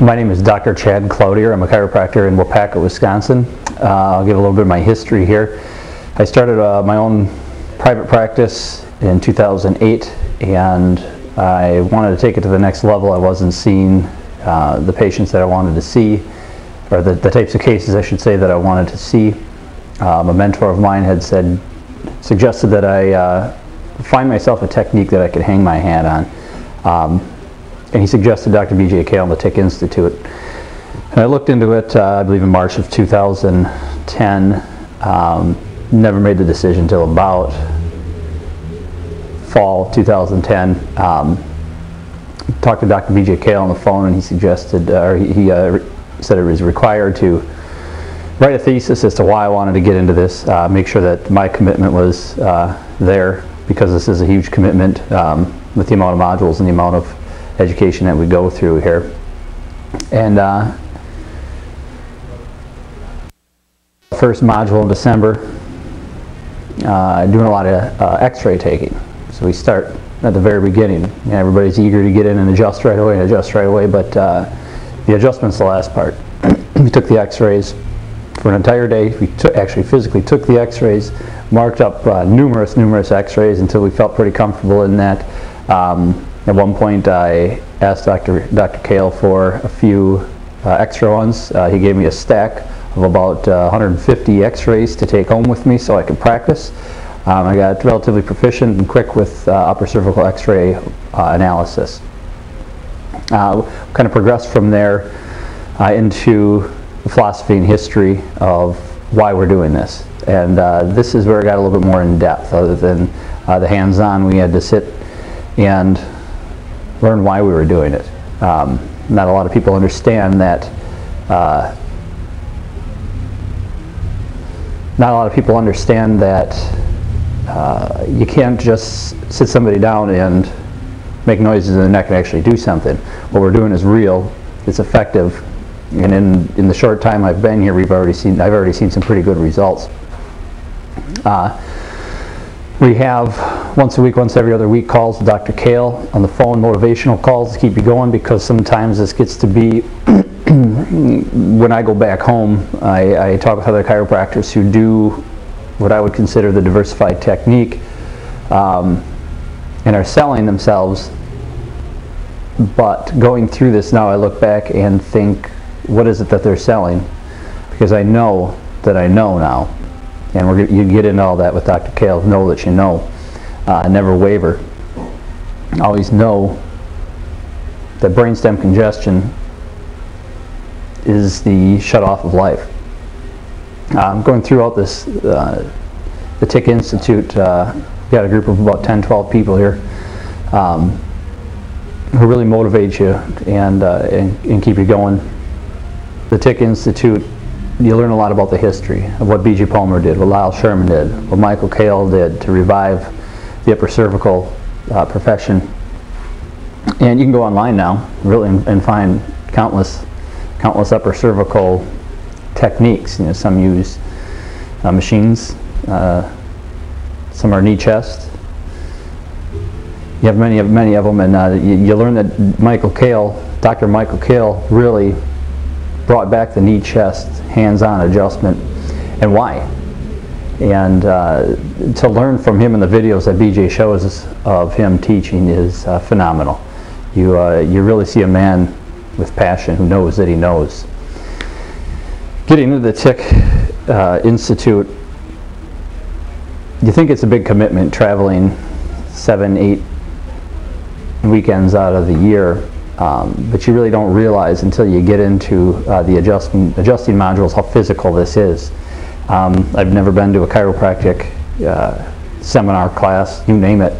My name is Dr. Chad Cloutier. I'm a chiropractor in Waupaca, Wisconsin. I'll give a little bit of my history here. I started my own private practice in 2008, and I wanted to take it to the next level. I wasn't seeing the patients that I wanted to see, or the types of cases, I should say, that I wanted to see. A mentor of mine had suggested that I find myself a technique that I could hang my hat on. And he suggested Dr. B.J. Kale and the TIC Institute. And I looked into it, I believe in March of 2010. Never made the decision until about fall 2010. Talked to Dr. B.J. Kale on the phone, and he suggested, or he said it was required to write a thesis as to why I wanted to get into this, make sure that my commitment was there, because this is a huge commitment with the amount of modules and the amount of education that we go through here. And first module in December, doing a lot of x-ray taking. So we start at the very beginning. And everybody's eager to get in and adjust right away, but the adjustment's the last part. We took the x-rays for an entire day. We actually physically took the x-rays, marked up numerous x-rays until we felt pretty comfortable in that. At one point I asked Dr. Kale for a few extra ones. He gave me a stack of about 150 x-rays to take home with me so I could practice. I got relatively proficient and quick with upper cervical x-ray analysis. Kind of progressed from there into the philosophy and history of why we're doing this. And this is where I got a little bit more in depth. Other than the hands-on, we had to sit and learn why we were doing it. Not a lot of people understand that. You can't just sit somebody down and make noises in the neck and actually do something. What we're doing is real. It's effective, and in the short time I've been here, I've already seen some pretty good results. We have once a week, once every other week calls with Dr. Kale on the phone, motivational calls to keep you going, because sometimes this gets to be, when I go back home, I talk with other chiropractors who do what I would consider the diversified technique, and are selling themselves. But going through this now, I look back and think, what is it that they're selling? Because I know that I know now. And you get into all that with Dr. Kale. Know that you know. Never waver. Always know that brainstem congestion is the shut-off of life. Going throughout this, the TIC Institute, we've got a group of about 10-12 people here who really motivate you and keep you going. The TIC Institute, you learn a lot about the history of what B.J. Palmer did, what Lyle Sherman did, what Michael Kale did to revive the upper cervical profession. And you can go online now, really, and find countless upper cervical techniques. You know, some use machines, some are knee chest. You have many of them, and you learn that Michael Kale, Dr. Michael Kale, really brought back the knee chest hands-on adjustment, and why. And to learn from him in the videos that BJ shows us of him teaching is phenomenal. You really see a man with passion who knows that he knows. Getting into the TIC Institute, you think it's a big commitment, traveling 7-8 weekends out of the year. But you really don't realize until you get into the adjusting modules how physical this is. I've never been to a chiropractic seminar, class, you name it,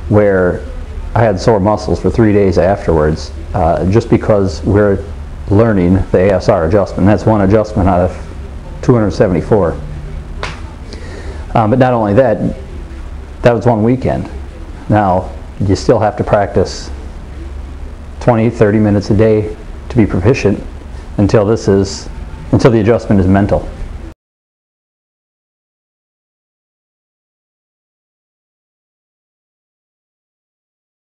where I had sore muscles for 3 days afterwards, just because we're learning the ASR adjustment. That's one adjustment out of 274. But not only that, that was one weekend. Now, you still have to practice 20-30 minutes a day to be proficient until the adjustment is mental.